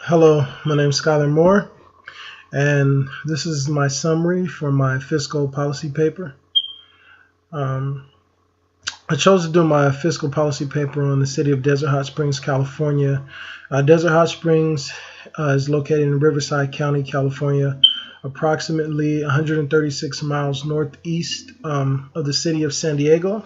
Hello, my name is Skylar Moore, and this is my summary for my fiscal policy paper. Um, I chose to do my fiscal policy paper on the city of Desert Hot Springs, California. Desert Hot Springs is located in Riverside County, California, approximately 136 miles northeast of the city of San Diego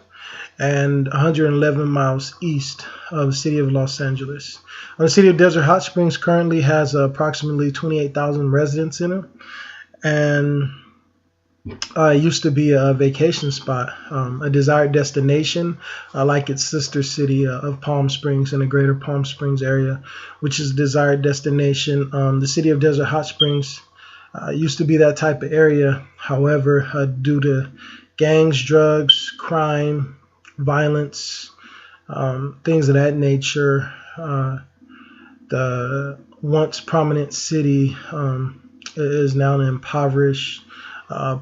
and 111 miles east of the city of Los Angeles. The city of Desert Hot Springs currently has approximately 28,000 residents in it, and it used to be a vacation spot, a desired destination, like its sister city of Palm Springs in the greater Palm Springs area, which is a desired destination. The city of Desert Hot Springs used to be that type of area. However, due to gangs, drugs, crime, violence, things of that nature, the once prominent city is now an impoverished,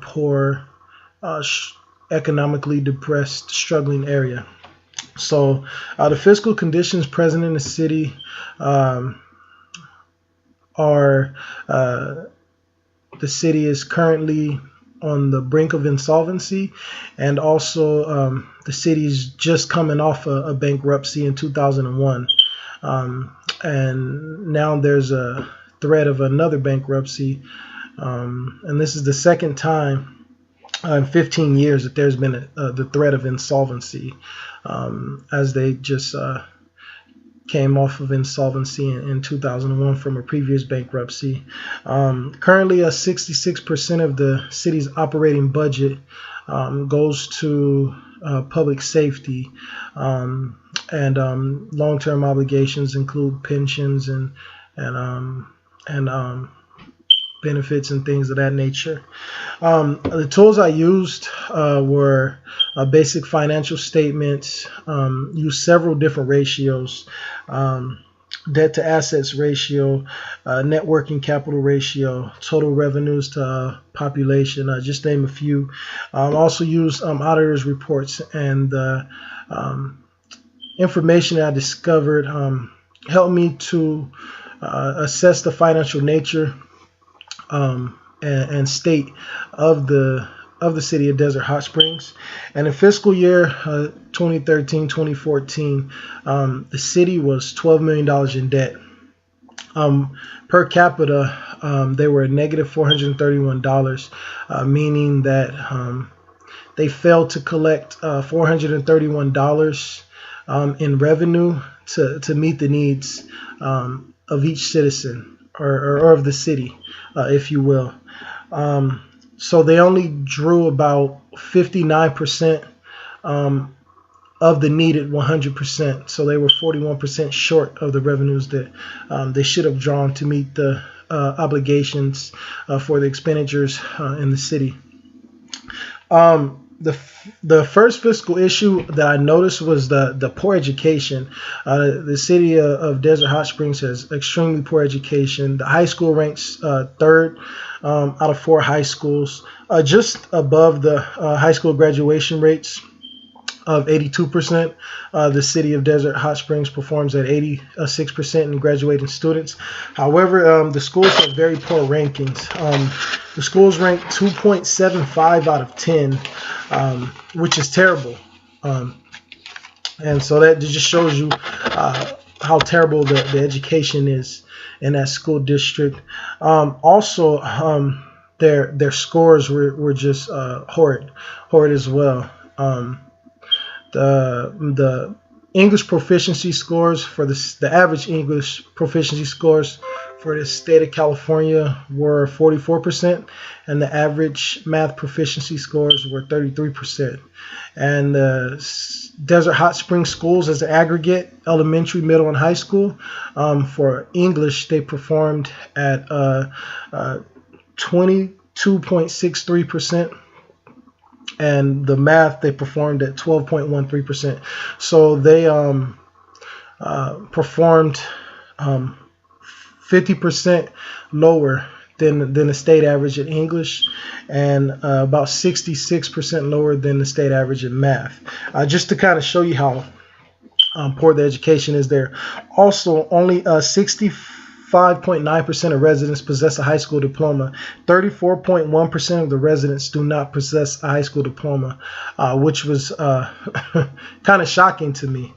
poor, economically depressed, struggling area. So the fiscal conditions present in the city are the city is currently on the brink of insolvency, and also the city's just coming off a bankruptcy in 2001, and now there's a threat of another bankruptcy, and this is the second time in 15 years that there's been the threat of insolvency, as they just came off of insolvency in 2001 from a previous bankruptcy. Currently, 66% of the city's operating budget goes to public safety, and long-term obligations include pensions and benefits and things of that nature. The tools I used were basic financial statements, used several different ratios, debt to assets ratio, net working capital ratio, total revenues to population, just name a few. Also used auditors' reports, and the information that I discovered helped me to assess the financial nature and state of the city of Desert Hot Springs. And in fiscal year 2013-2014, the city was $12 million in debt. Per capita, they were a negative $431, meaning that they failed to collect $431 in revenue to meet the needs of each citizen, or of the city, if you will. So they only drew about 59% of the needed 100%. So they were 41% short of the revenues that they should have drawn to meet the obligations for the expenditures in the city. The first fiscal issue that I noticed was the poor education. The city of Desert Hot Springs has extremely poor education. The high school ranks third out of 4 high schools, just above the high school graduation rates of 82%. The city of Desert Hot Springs performs at 86% in graduating students. However, the schools have very poor rankings. The schools rank 2.75 out of 10, which is terrible. And so that just shows you how terrible the education is in that school district. Also, their scores were just horrid as well. The English proficiency scores for the average English proficiency scores for the state of California were 44%, and the average math proficiency scores were 33%. And Desert Hot Springs schools as an aggregate, elementary, middle, and high school, for English, they performed at 22.63%. And the math, they performed at 12.13%. So they performed 50% lower than the state average in English, and about 66% lower than the state average in math. Just to kind of show you how poor the education is there. Also, only 65 35.9% of residents possess a high school diploma. 34.1% of the residents do not possess a high school diploma, which was kind of shocking to me.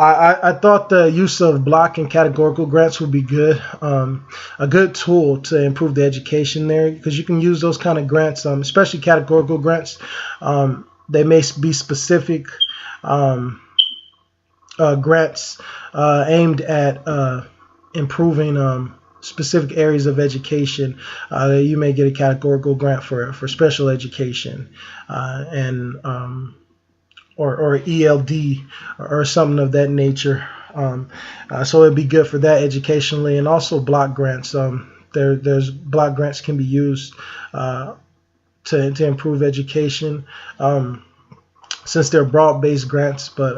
I thought the use of block and categorical grants would be good, a good tool to improve the education there, because you can use those kind of grants, especially categorical grants. They may be specific grants aimed at improving specific areas of education. You may get a categorical grant for special education or ELD or something of that nature. So it'd be good for that educationally, and also block grants. There's block grants can be used to improve education, since they're broad-based grants. But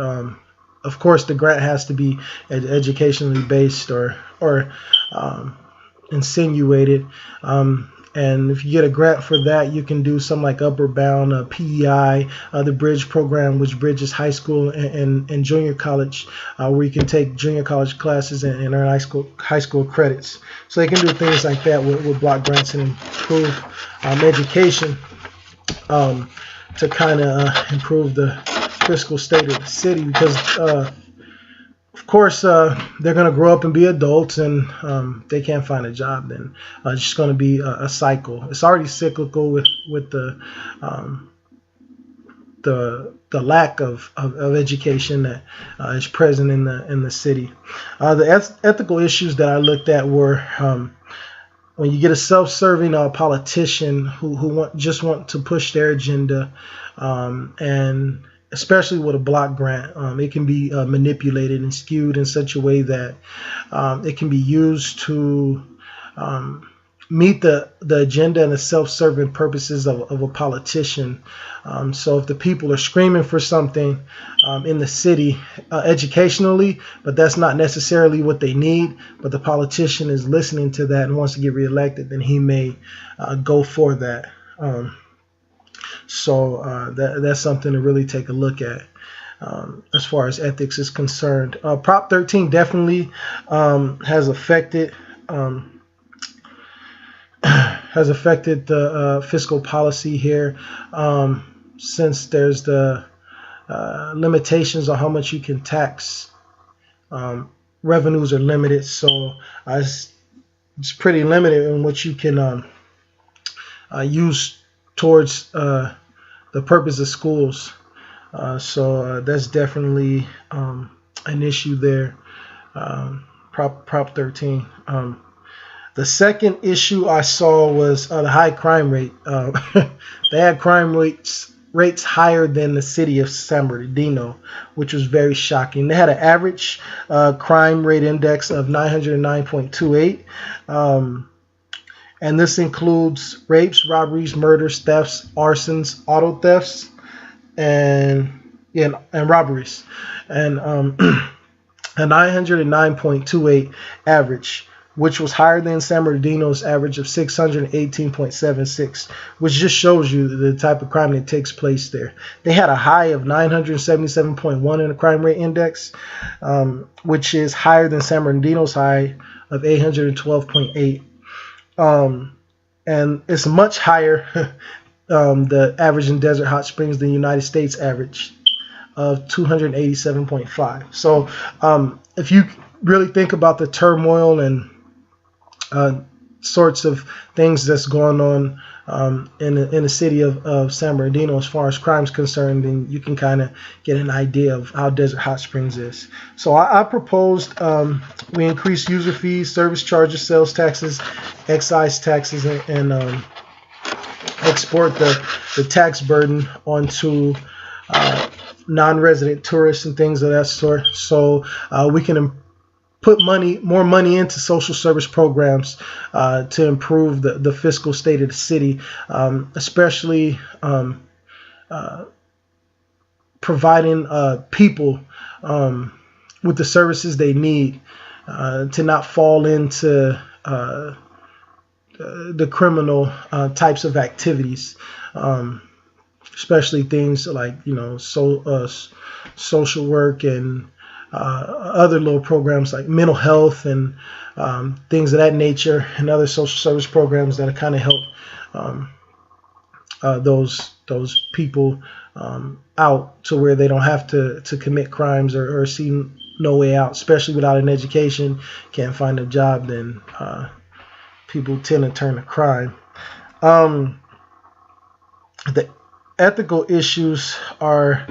of course, the grant has to be educationally based or insinuated. And if you get a grant for that, you can do something like Upward Bound, PEI, the Bridge program, which bridges high school and junior college, where you can take junior college classes and earn high school credits. So they can do things like that with block grants and improve education to kind of improve the fiscal state of the city, because of course, they're going to grow up and be adults, and they can't find a job. Then it's just going to be a cycle. It's already cyclical with the lack of education that is present in the city. The ethical issues that I looked at were when you get a self-serving politician who just want to push their agenda, and especially with a block grant, it can be manipulated and skewed in such a way that it can be used to meet the agenda and the self-serving purposes of a politician. So if the people are screaming for something in the city educationally, but that's not necessarily what they need, but the politician is listening to that and wants to get reelected, then he may go for that. So that's something to really take a look at as far as ethics is concerned. Prop 13 definitely has affected the fiscal policy here, since there's the limitations on how much you can tax. Revenues are limited, so it's pretty limited in what you can use towards the purpose of schools. So that's definitely an issue there. Prop 13. The second issue I saw was the high crime rate. They had crime rates higher than the city of San Bernardino, which was very shocking. They had an average crime rate index of 909.28. And this includes rapes, robberies, murders, thefts, arsons, auto thefts, and robberies. And a 909.28 average, which was higher than San Bernardino's average of 618.76, which just shows you the type of crime that takes place there. They had a high of 977.1 in the crime rate index, which is higher than San Bernardino's high of 812.8. And it's much higher, the average in Desert Hot Springs, than the United States average of 287.5. So if you really think about the turmoil and sorts of things that's going on in the city of San Bernardino as far as crime is concerned, then you can kind of get an idea of how Desert Hot Springs is. So I proposed we increase user fees, service charges, sales taxes, excise taxes, and export the tax burden onto non-resident tourists and things of that sort. So we can put more money into social service programs to improve the fiscal state of the city, especially providing people with the services they need to not fall into the criminal types of activities. especially things like social work and other little programs like mental health and things of that nature, and other social service programs that kind of help um, those people out to where they don't have to commit crimes or see no way out, especially without an education, can't find a job, then people tend to turn to crime. The ethical issues are,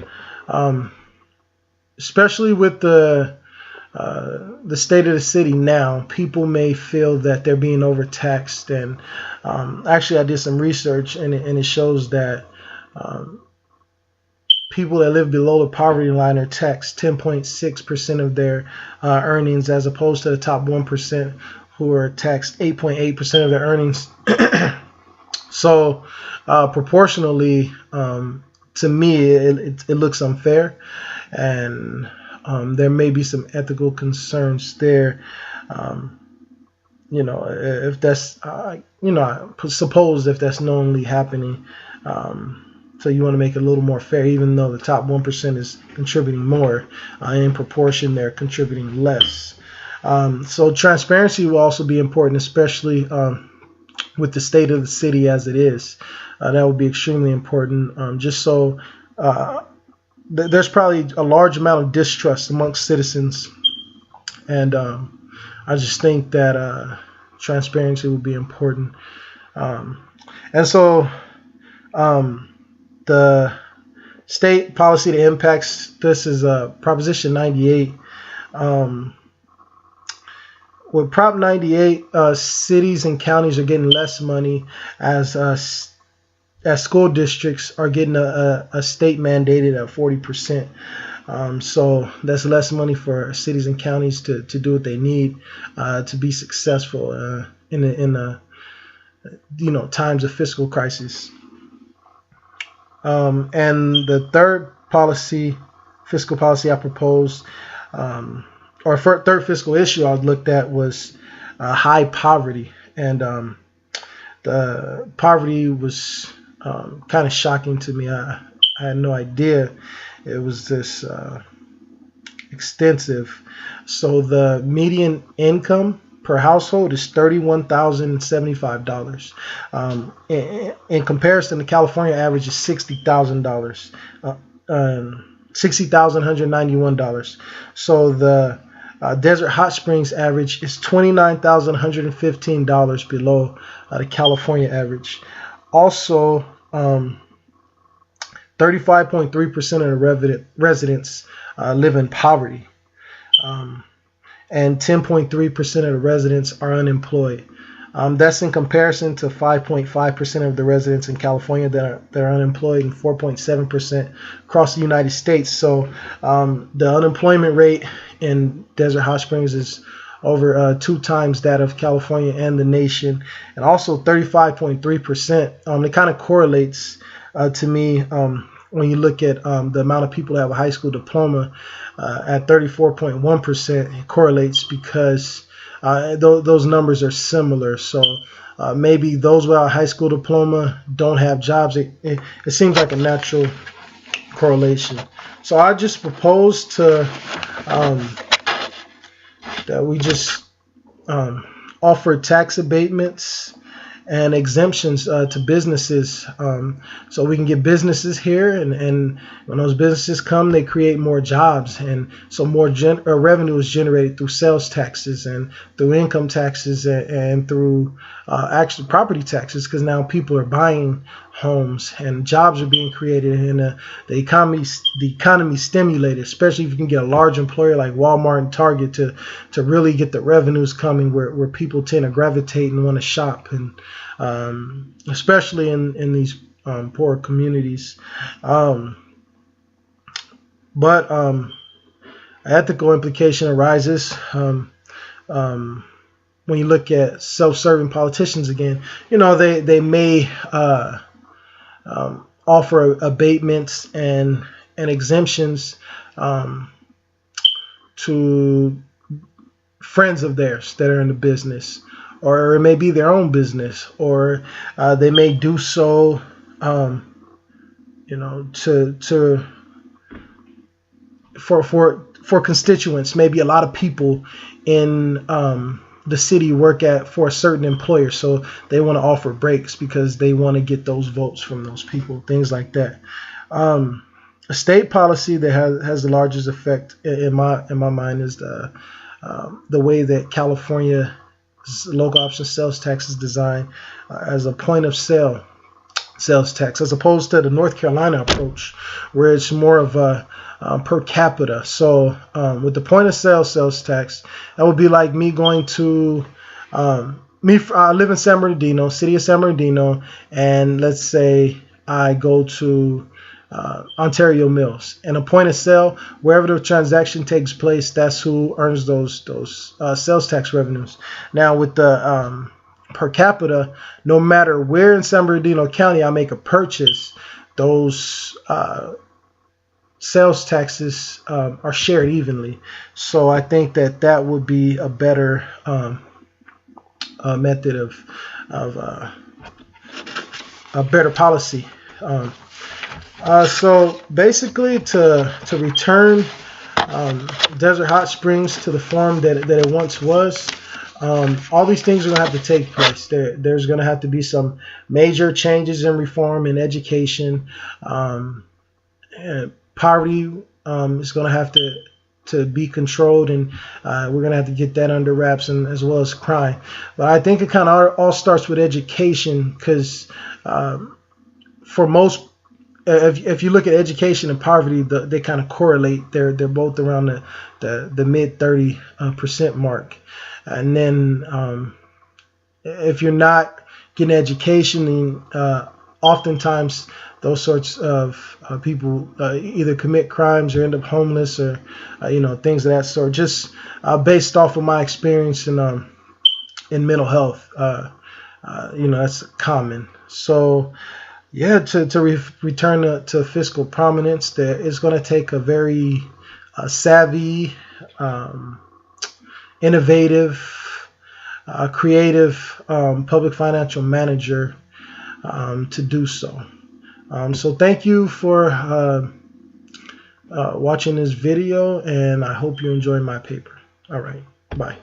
especially with the state of the city now, people may feel that they're being overtaxed. And actually, I did some research, and it shows that people that live below the poverty line are taxed 10.6% of their earnings, as opposed to the top 1% who are taxed 8.8% of their earnings. So proportionally, to me, it looks unfair, and there may be some ethical concerns there. If that's, suppose if that's knowingly happening. So you want to make it a little more fair, even though the top 1% is contributing more. In proportion, they're contributing less. So transparency will also be important, especially with the state of the city as it is. That would be extremely important, just so there's probably a large amount of distrust amongst citizens. And I just think that transparency would be important. And so the state policy that impacts this is Proposition 98. With Prop 98, cities and counties are getting less money as school districts are getting a state mandated at 40%. So that's less money for cities and counties to do what they need to be successful in times of fiscal crisis. And the third fiscal policy I proposed, or third fiscal issue I looked at, was high poverty. And the poverty was kind of shocking to me. I had no idea it was this extensive. So the median income per household is $31,075. In comparison, the California average is $60,000, $60,191. So the Desert Hot Springs average is $29,115 below the California average. Also, 35.3% of the residents live in poverty, and 10.3% of the residents are unemployed. That's in comparison to 5.5% of the residents in California that are unemployed, and 4.7% across the United States. So the unemployment rate in Desert Hot Springs is over 2 times that of California and the nation, and also 35.3%. It kind of correlates to me when you look at the amount of people that have a high school diploma at 34.1%. It correlates because those numbers are similar. So maybe those without a high school diploma don't have jobs. It seems like a natural correlation. So I just propose to that we just offer tax abatements and exemptions to businesses, so we can get businesses here, and when those businesses come, they create more jobs, and so more revenue is generated through sales taxes and through income taxes and through actual property taxes, because now people are buying homes and jobs are being created, and the economy stimulated, especially if you can get a large employer like Walmart and Target to really get the revenues coming, where people tend to gravitate and want to shop, and especially in these poor communities. But ethical implication arises when you look at self-serving politicians again. They may offer abatements and exemptions to friends of theirs that are in the business, or it may be their own business, or they may do so for constituents. Maybe a lot of people in the city work for a certain employer, so they want to offer breaks because they want to get those votes from those people, things like that. A state policy that has the largest effect in my mind is the way that California's local option sales tax is designed as a point of sale sales tax, as opposed to the North Carolina approach, where it's more of a per capita. So with the point of sale sales tax, that would be like me going to I live in San Bernardino, city of San Bernardino, and let's say I go to Ontario Mills, and a point of sale, wherever the transaction takes place, that's who earns those sales tax revenues. Now with the per capita, no matter where in San Bernardino County I make a purchase, those sales taxes are shared evenly. So I think that would be a better method of a better policy. So basically, to return Desert Hot Springs to the form that it once was, all these things are going to have to take place. There's going to have to be some major changes in reform in education. And poverty is going to have to be controlled, and we're going to have to get that under wraps, and as well as crime. But I think it kind of all starts with education, because for most, if you look at education and poverty, they kind of correlate. They're both around the mid 30% mark. And then if you're not getting education, then oftentimes those sorts of people either commit crimes or end up homeless, or things of that sort. Just based off of my experience in mental health, that's common. So yeah, to return to fiscal prominence, it's going to take a very savvy, innovative, creative public financial manager to do so. So thank you for watching this video, and I hope you enjoy my paper. All right, bye.